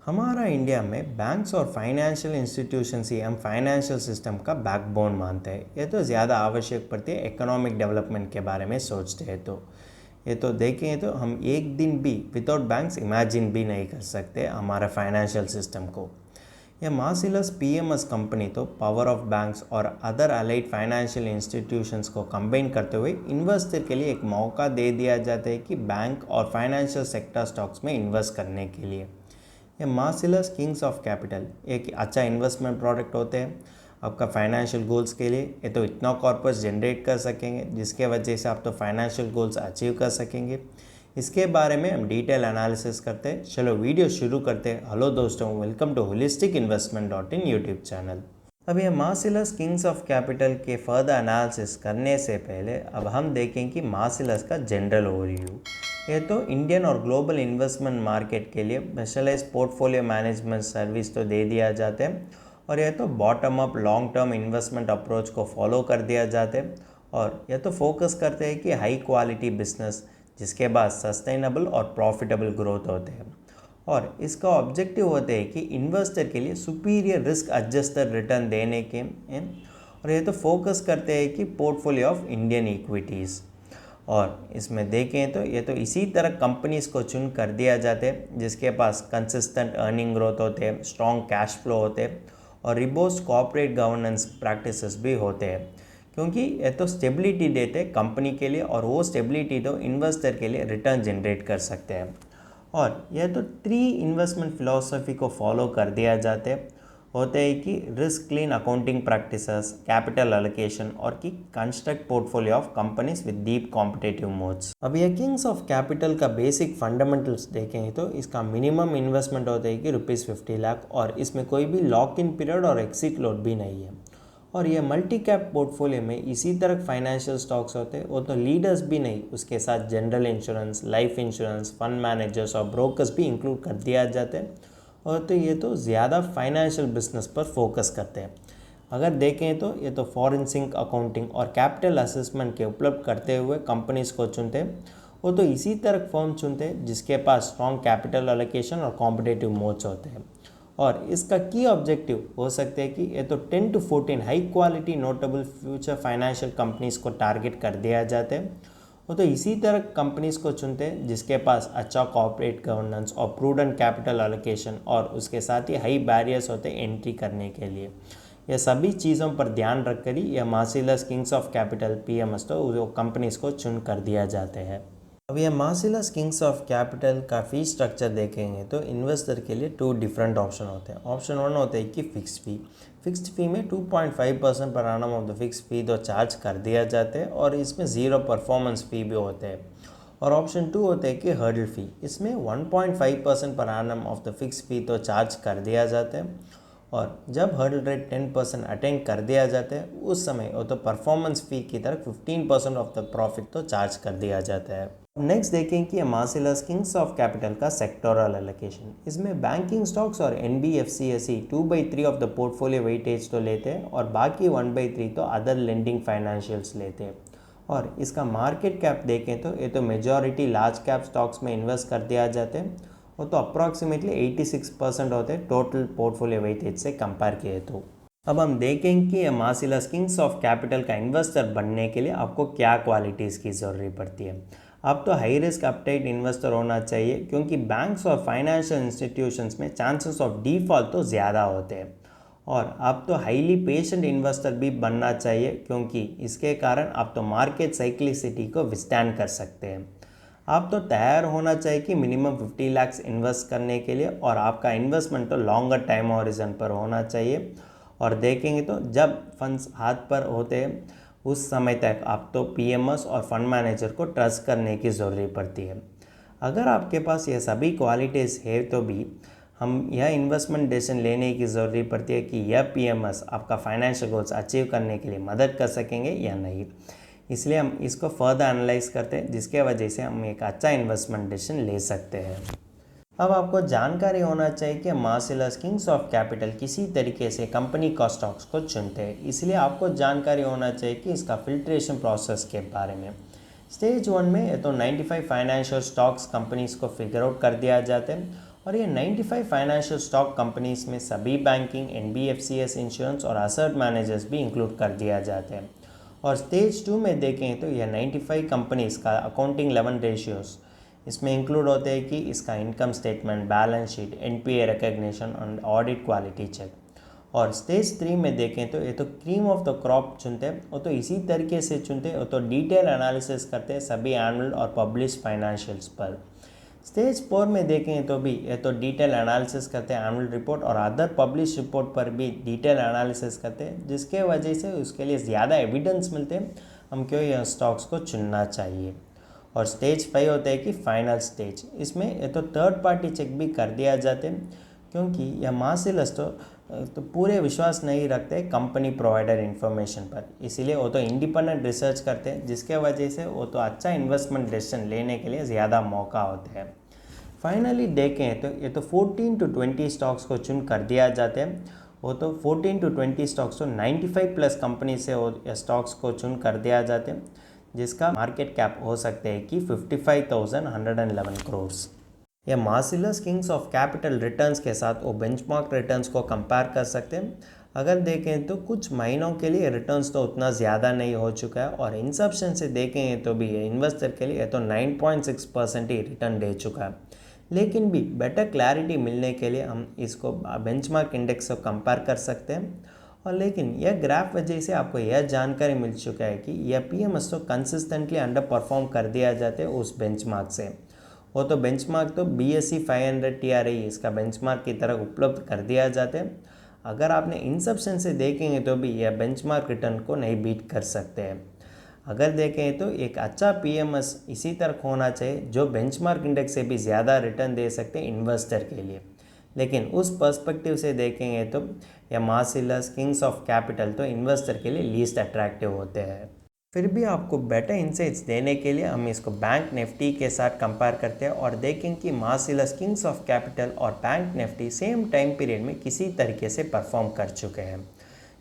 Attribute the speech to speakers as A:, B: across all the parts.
A: हमारा इंडिया में बैंक्स और फाइनेंशियल इंस्टीट्यूशंस ही हम फाइनेंशियल सिस्टम का बैकबोन मानते हैं। ये तो ज़्यादा आवश्यक पड़ती है इकोनॉमिक डेवलपमेंट के बारे में सोचते हैं तो ये तो देखें तो हम एक दिन भी विदाउट बैंक्स इमेजिन भी नहीं कर सकते हमारा फाइनेंशियल सिस्टम को। यह मासिलस पीएमएस कंपनी तो पावर ऑफ बैंक्स और अदर अलाइड फाइनेंशियल इंस्टीट्यूशंस को कंबाइन करते हुए इन्वेस्टर के लिए एक मौका दे दिया जाता है कि बैंक और फाइनेंशियल सेक्टर स्टॉक्स में इन्वेस्ट करने के लिए। ये मार्सिलस किंग्स ऑफ कैपिटल एक अच्छा इन्वेस्टमेंट प्रोडक्ट होते हैं आपका फाइनेंशियल गोल्स के लिए। ये तो इतना कॉर्पस जनरेट कर सकेंगे जिसके वजह से आप तो फाइनेंशियल गोल्स अचीव कर सकेंगे। इसके बारे में हम डिटेल एनालिसिस करते हैं। चलो वीडियो शुरू करते हैं। हेलो दोस्तों, welcome to holistic investment dot in YouTube channel. अब ये मार्सिलस किंग्स ऑफ कैपिटल के फर्दर एनालिसिस करने से पहले अब हम देखें कि मार्सिलस का जनरल ओवरव्यू। ये तो इंडियन और ग्लोबल इन्वेस्टमेंट मार्केट के लिए स्पेशलाइज पोर्टफोलियो मैनेजमेंट सर्विस तो दे दिया जाते हैं और यह तो bottom up long term investment approach को फॉलो कर दिया जाते हैं और यह तो फोकस करते हैं कि हाई क्वालिटी बिजनेस जिसके बाद सस्टेनेबल और प्रॉफिटेबल ग्रोथ होते हैं और इसका ऑब्जेक्टिव होते हैं कि इन्वेस्टर के लिए सुपीरियर रिस्क एडजस्टेड रिटर्न देने के और ये तो फोकस करते हैं कि पोर्टफोलियो ऑफ इंडियन इक्विटीज़। और इसमें देखें तो ये तो इसी तरह कंपनीज़ को चुन कर दिया जाते हैं जिसके पास कंसिस्टेंट अर्निंग ग्रोथ होते हैं, स्ट्रॉन्ग कैश फ्लो होते हैं और रिबोस्ट कॉर्पोरेट गवर्नेंस प्रैक्टिसेस भी होते हैं, क्योंकि ये तो स्टेबिलिटी देते हैं कंपनी के लिए और वो स्टेबिलिटी तो इन्वेस्टर के लिए रिटर्न जनरेट कर सकते हैं। और यह तो 3 इन्वेस्टमेंट फिलॉसफी को फॉलो कर दिया जाते हैं होते हैं कि risk clean accounting practices, capital allocation और कि construct portfolio of companies with deep competitive modes. अब ये किंग्स ऑफ कैपिटल का बेसिक फंडामेंटल्स देखें तो इसका मिनिमम इन्वेस्टमेंट होता है कि ₹50 लाख और इसमें कोई भी लॉक इन पीरियड और एक्सिट लोड भी नहीं है। और ये मल्टी कैप पोर्टफोलियो में इसी तरह फाइनेंशियल स्टॉक्स होते हैं, वो तो लीडर्स भी नहीं, उसके साथ general insurance, life insurance, fund managers और ब्रोकर्स भी इंक्लूड कर दिया जाते हैं और तो ये तो ज़्यादा फाइनेंशियल बिजनेस पर फोकस करते हैं। अगर देखें तो ये तो फॉरेंसिक अकाउंटिंग और कैपिटल असेसमेंट के उपलब्ध करते हुए कंपनीज को चुनते हैं, वो तो इसी तरह फर्म चुनते हैं जिसके पास स्ट्रॉन्ग कैपिटल एलोकेशन और कॉम्पिटिटिव मोड्स होते हैं। और इसका की ऑब्जेक्टिव हो सकते हैं कि ये तो 10 to 14 high quality notable future financial companies को टारगेट कर दिया जाते हैं, वो तो इसी तरह कंपनीज को चुनते हैं जिसके पास अच्छा कॉर्पोरेट गवर्नेंस और प्रूडेंट कैपिटल एलोकेशन और उसके साथ ही हाई बैरियर्स होते हैं एंट्री करने के लिए। यह सभी चीज़ों पर ध्यान रखकर ही यह मार्सिलस किंग्स ऑफ कैपिटल पीएमएस तो वो कंपनीज को चुन कर दिया जाते हैं। अब यह मार्सिलस किंग्स ऑफ कैपिटल का फी स्ट्रक्चर देखेंगे तो इन्वेस्टर के लिए 2 डिफरेंट ऑप्शन होते हैं। ऑप्शन 1 होते हैं कि फिक्स्ड फी में 2.5% पर annum ऑफ द फिक्स फी तो चार्ज कर दिया जाते हैं और इसमें 0 परफॉर्मेंस फी भी होते हैं। और ऑप्शन 2 होते हैं कि हर्डल फी, इसमें 1.5% पर annum ऑफ द फिक्स फी तो चार्ज कर दिया जाता है और जब हर्डल रेट 10% अटेंड कर दिया जाता है उस समय वो तो परफॉर्मेंस फी की तरह 15% ऑफ द प्रॉफिट तो चार्ज कर दिया जाता है। नेक्स्ट देखें कि मार्सिलस किंग्स ऑफ कैपिटल का सेक्टोरल एलोकेशन। इसमें बैंकिंग स्टॉक्स और एनबीएफसीएसई 2/3 ऑफ द पोर्टफोलियो वेटेज तो लेते हैं और बाकी 1/3 तो अदर लेंडिंग फाइनेंशियल्स लेते हैं। और इसका मार्केट कैप देखें तो ये तो मेजॉरिटी लार्ज कैप स्टॉक्स में इन्वेस्ट कर दिया जाते हैं, वो तो अप्रॉक्सीमेटली 86% होते हैं टोटल पोर्टफोलियो वेटेज से कंपेयर किए तो। अब हम देखें कि मार्सिलस किंग्स ऑफ कैपिटल का इन्वेस्टर बनने के लिए आपको क्या क्वालिटीज़ की ज़रूरत पड़ती है। आप तो हाई रिस्क अपटाइट इन्वेस्टर होना चाहिए क्योंकि बैंक्स और फाइनेंशियल इंस्टीट्यूशंस में चांसेस ऑफ डिफॉल्ट तो ज़्यादा होते हैं। और आप तो हाईली पेशेंट इन्वेस्टर भी बनना चाहिए क्योंकि इसके कारण आप तो मार्केट साइक्लिसिटी को विस्टैंड कर सकते हैं। आप तो तैयार होना चाहिए कि मिनिमम 50 लाख इन्वेस्ट करने के लिए और आपका इन्वेस्टमेंट तो लॉन्गर टाइम हॉरिजन पर होना चाहिए। और देखेंगे तो जब फंड्स हाथ पर होते हैं उस समय तक आप तो पीएमएस और फंड मैनेजर को ट्रस्ट करने की ज़रूरत पड़ती है। अगर आपके पास ये सभी क्वालिटीज़ है तो भी हम यह इन्वेस्टमेंट डिसीजन लेने की ज़रूरत पड़ती है कि यह पीएमएस आपका फाइनेंशियल गोल्स अचीव करने के लिए मदद कर सकेंगे या नहीं। इसलिए हम इसको फर्दर एनालाइज करते हैं जिसके वजह से हम एक अच्छा इन्वेस्टमेंट डिसीजन ले सकते हैं। अब आपको जानकारी होना चाहिए कि मार्सिलस किंग्स ऑफ कैपिटल किसी तरीके से कंपनी का स्टॉक्स को चुनते हैं, इसलिए आपको जानकारी होना चाहिए कि इसका फिल्ट्रेशन प्रोसेस के बारे में। स्टेज 1 में तो 95 फाइनेंशियल स्टॉक्स कंपनीज को फिगर आउट कर दिया जाते हैं और ये 95 फाइनेंशियल स्टॉक कंपनीज में सभी बैंकिंग, एनबीएफसीएस, इंश्योरेंस और एसेट मैनेजर्स भी इंक्लूड कर दिया जाते हैं। और स्टेज 2 में देखें तो यह 95 कंपनीज का अकाउंटिंग 11 रेशियोज इसमें इंक्लूड होते हैं कि इसका income statement, balance sheet, NPA recognition और ऑडिट क्वालिटी चेक। और स्टेज 3 में देखें तो ये तो क्रीम ऑफ द क्रॉप चुनते हैं, वो तो इसी तरीके से चुनते हैं, वो तो डिटेल एनालिसिस करते हैं सभी एनुअल और पब्लिश फाइनेंशियल्स पर। स्टेज 4 में देखें तो भी ये तो डिटेल एनालिसिस करते हैं एनुअल रिपोर्ट और अदर पब्लिश रिपोर्ट पर भी डिटेल एनालिसिस करते हैं, जिसके वजह से उसके लिए ज़्यादा एविडेंस मिलते हैं हम क्यों यह स्टॉक्स को चुनना चाहिए। और स्टेज 5 होता है कि फाइनल स्टेज, इसमें ये तो थर्ड पार्टी चेक भी कर दिया जाते हैं, क्योंकि यह मासिलस तो पूरे विश्वास नहीं रखते कंपनी प्रोवाइडर इन्फॉर्मेशन पर, इसीलिए वो तो इंडिपेंडेंट रिसर्च करते हैं, जिसके वजह से वो तो अच्छा इन्वेस्टमेंट डिसीजन लेने के लिए ज़्यादा मौका होते हैं। फाइनली देखें तो ये तो 14 to 20 स्टॉक्स को चुन कर दिया जाते हैं, वो तो 14 to 20 स्टॉक्स तो 95 प्लस कंपनी से वो स्टॉक्स को चुन कर दिया जाते हैं, जिसका मार्केट कैप हो सकते हैं कि 55,111 करोड़। या मार्सिलस किंग्स ऑफ कैपिटल रिटर्न्स के साथ वो बेंचमार्क रिटर्न्स को कंपेयर कर सकते हैं। अगर देखें तो कुछ महीनों के लिए रिटर्न्स तो उतना ज़्यादा नहीं हो चुका है, और इंसेप्शन से देखेंगे तो भी ये इन्वेस्टर के लिए तो 9.6% ही रिटर्न दे चुका है। लेकिन भी बेटर क्लैरिटी मिलने के लिए हम इसको बेंचमार्क इंडेक्स से कंपेयर कर सकते हैं। और लेकिन यह ग्राफ वजह से आपको यह जानकारी मिल चुका है कि यह पीएमएस तो कंसिस्टेंटली अंडर परफॉर्म कर दिया जाते हैं उस बेंचमार्क से। वो तो बेंचमार्क तो BSE 500 TRI इसका बेंचमार्क की तरह उपलब्ध कर दिया जाते हैं। अगर आपने इंसेप्शन से देखेंगे तो भी यह बेंचमार्क रिटर्न को नहीं बीट कर सकते हैं। अगर देखें तो एक अच्छा पीएमएस इसी तरह होना चाहिए जो बेंचमार्क इंडेक्स से भी ज़्यादा रिटर्न दे सकते हैं इन्वेस्टर के लिए। लेकिन उस पर्सपेक्टिव से देखेंगे तो यह मार्सिलस किंग्स ऑफ कैपिटल तो इन्वेस्टर के लिए लीस्ट अट्रैक्टिव होते हैं। फिर भी आपको बेटर इंसाइट्स देने के लिए हम इसको बैंक निफ्टी के साथ कंपेयर करते हैं और देखें कि मार्सिलस किंग्स ऑफ कैपिटल और bank Nifty same time period में किसी तरीके से परफॉर्म कर चुके हैं।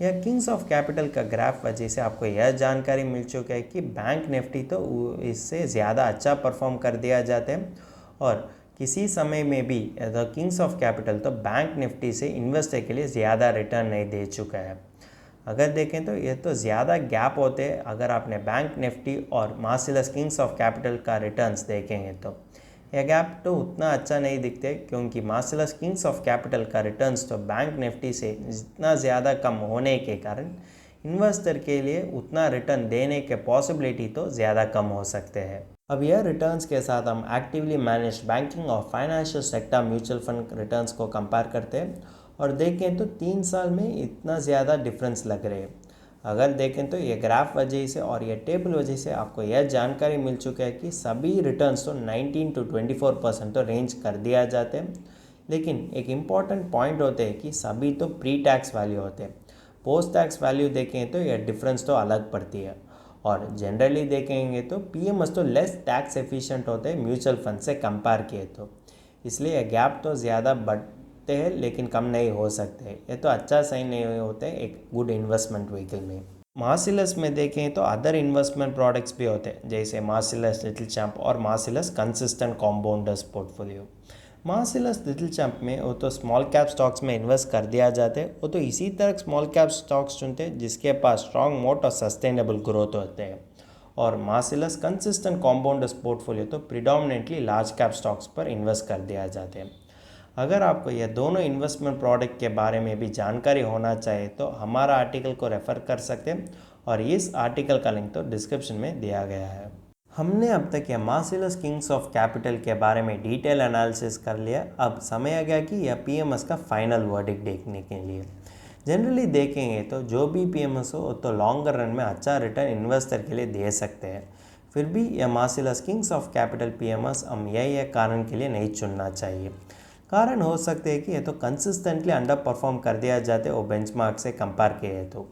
A: यह किंग्स ऑफ कैपिटल का ग्राफ वजह से आपको यह जानकारी मिल चुका है कि बैंक निफ्टी तो इससे ज़्यादा अच्छा परफॉर्म कर दिया जाता है, और किसी समय में भी द किंग्स ऑफ कैपिटल तो बैंक निफ्टी से इन्वेस्टर के लिए ज़्यादा रिटर्न नहीं दे चुका है। अगर देखें तो ये तो ज़्यादा गैप होते हैं अगर आपने बैंक निफ्टी और मार्सिलस किंग्स ऑफ कैपिटल का रिटर्न्स देखेंगे तो यह गैप तो उतना अच्छा नहीं दिखते, क्योंकि मार्सिलस किंग्स ऑफ कैपिटल का रिटर्न्स तो बैंक निफ्टी से जितना ज़्यादा कम होने के कारण इन्वेस्टर के लिए उतना रिटर्न देने के पॉसिबिलिटी तो ज़्यादा कम हो सकते हैं। अब यह रिटर्न्स के साथ हम एक्टिवली मैनेज बैंकिंग और financial sector mutual fund returns को कंपेयर करते हैं और देखें तो 3 साल में इतना ज़्यादा डिफरेंस लग रहे हैं। अगर देखें तो ये ग्राफ वजह से और ये टेबल वजह से आपको यह जानकारी मिल चुका है कि सभी रिटर्न्स तो 19 to 24% तो रेंज कर दिया जाते हैं। लेकिन एक इम्पॉर्टेंट पॉइंट होते हैं कि सभी तो प्री टैक्स वैल्यू होते हैं, पोस्ट टैक्स वैल्यू देखें तो यह डिफरेंस तो अलग पड़ती है। और जनरली देखेंगे तो पीएमएस तो लेस टैक्स एफिशिएंट होते हैं म्यूचुअल फंड से कंपेयर किए तो, इसलिए गैप तो ज़्यादा बढ़ते हैं लेकिन कम नहीं हो सकते। ये तो अच्छा सही नहीं होते एक गुड इन्वेस्टमेंट व्हीकल में। मार्सिलस में देखें तो अदर इन्वेस्टमेंट प्रोडक्ट्स भी होते हैं, जैसे मार्सिलस लिटिल चैम्प और मार्सिलस कंसिस्टेंट कॉम्पाउंडर्स पोर्टफोलियो। मार्सिलस लिटिल चैम्प में वो तो स्मॉल कैप स्टॉक्स में इन्वेस्ट कर दिया जाते हैं, वो तो इसी तरह स्मॉल कैप स्टॉक्स चुनते हैं जिसके पास स्ट्रॉन्ग मोट और सस्टेनेबल ग्रोथ होते हैं। और मार्सिलस कंसिस्टेंट कॉम्पाउंडर्स पोर्टफोलियो तो प्रिडोमिनेटली लार्ज कैप स्टॉक्स पर इन्वेस्ट कर दिया जाते हैं। अगर आपको यह दोनों इन्वेस्टमेंट प्रोडक्ट के बारे में भी जानकारी होना चाहिए तो हमारा आर्टिकल को रेफ़र कर सकते हैं, और इस आर्टिकल का लिंक तो डिस्क्रिप्शन में दिया गया है। हमने अब तक यह मार्सिलस किंग्स ऑफ कैपिटल के बारे में डिटेल एनालिसिस कर लिया। अब समय आ गया कि यह पीएमएस का फाइनल वर्डिक्ट देखने के लिए। जनरली देखेंगे तो जो भी पीएमएस हो तो लॉन्गर रन में अच्छा रिटर्न इन्वेस्टर के लिए दे सकते हैं। फिर भी यह मार्सिलस किंग्स ऑफ कैपिटल पीएमएस हम यह कारण के लिए नहीं चुनना चाहिए। कारण हो सकते हैं कि ये तो कंसिस्टेंटली अंडर परफॉर्म कर दिया जाते वो बेंचमार्क से कंपेयर किए तो,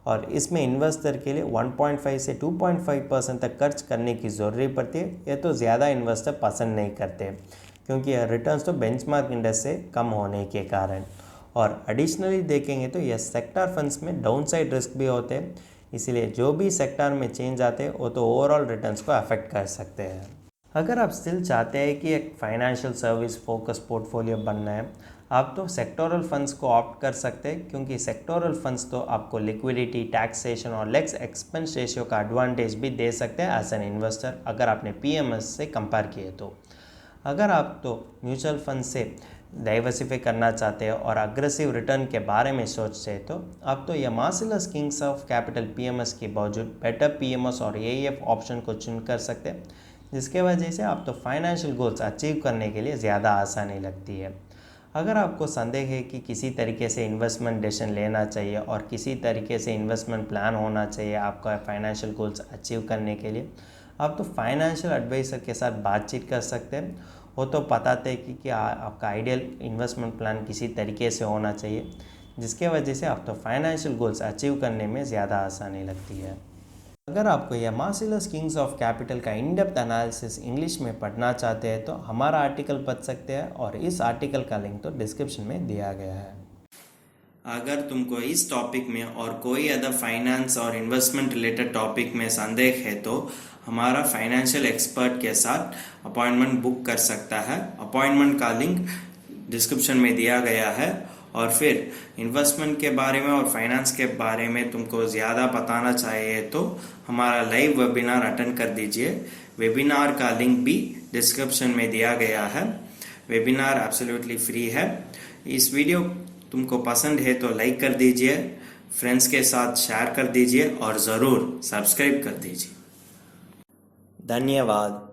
A: और इसमें इन्वेस्टर के लिए 1.5 से 2.5% तक खर्च करने की ज़रूरत पड़ती है। ये तो ज़्यादा इन्वेस्टर पसंद नहीं करते क्योंकि यह रिटर्न्स तो बेंचमार्क इंडेक्स से कम होने के कारण। और एडिशनली देखेंगे तो यह सेक्टर फंड्स में डाउनसाइड रिस्क भी होते हैं, इसलिए जो भी सेक्टर में चेंज आते हैं वो तो ओवरऑल रिटर्न्स को अफेक्ट कर सकते हैं। अगर आप स्टिल चाहते हैं कि एक फाइनेंशियल सर्विस फोकस पोर्टफोलियो बनना है, आप तो सेक्टोरल फंड्स को ऑप्ट कर सकते हैं, क्योंकि सेक्टोरल फंड्स तो आपको लिक्विडिटी, टैक्सेशन और लेस एक्सपेंस रेशियो का एडवांटेज भी दे सकते हैं एज एन इन्वेस्टर, अगर आपने पीएमएस से कंपेयर किए तो। अगर आप तो म्यूचुअल फंड से डाइवर्सिफाई करना चाहते हैं और अग्रेसिव रिटर्न के बारे में सोचते हैं, तो आप तो ये Marcellus kings of capital PMS के बावजूद बेटर पीएमएस और एईएफ ऑप्शन को चुन कर सकते हैं, जिसके वजह से आप तो फाइनेंशियल गोल्स अचीव करने के लिए ज़्यादा आसानी लगती है। अगर आपको संदेह है कि किसी तरीके से इन्वेस्टमेंट डिसीजन लेना चाहिए और किसी तरीके से इन्वेस्टमेंट प्लान होना चाहिए आपका फाइनेंशियल गोल्स अचीव करने के लिए, आप तो फाइनेंशियल एडवाइज़र के साथ बातचीत कर सकते हैं। वो तो बताते हैं कि आपका आइडियल इन्वेस्टमेंट प्लान किसी तरीके से होना चाहिए, जिसके वजह से आप तो फाइनेंशियल गोल्स अचीव करने में ज़्यादा आसानी लगती है। अगर आपको यह मार्सिलस किंग्स ऑफ कैपिटल का इन डेप्थ एनालिसिस इंग्लिश में पढ़ना चाहते हैं, तो हमारा आर्टिकल पढ़ सकते हैं, और इस आर्टिकल का लिंक तो डिस्क्रिप्शन में दिया गया है।
B: अगर तुमको इस टॉपिक में और कोई अदर फाइनेंस और इन्वेस्टमेंट रिलेटेड टॉपिक में संदेह है, तो हमारा फाइनेंशियल एक्सपर्ट के साथ अपॉइंटमेंट बुक कर सकता है। अपॉइंटमेंट का लिंक डिस्क्रिप्शन में दिया गया है। और फिर इन्वेस्टमेंट के बारे में और फाइनेंस के बारे में तुमको ज़्यादा बताना चाहिए तो हमारा लाइव वेबिनार अटेंड कर दीजिए। वेबिनार का लिंक भी डिस्क्रिप्शन में दिया गया है। वेबिनार एब्सोल्युटली फ्री है। इस वीडियो तुमको पसंद है तो लाइक कर दीजिए, फ्रेंड्स के साथ शेयर कर दीजिए और ज़रूर सब्सक्राइब कर दीजिए।
A: धन्यवाद।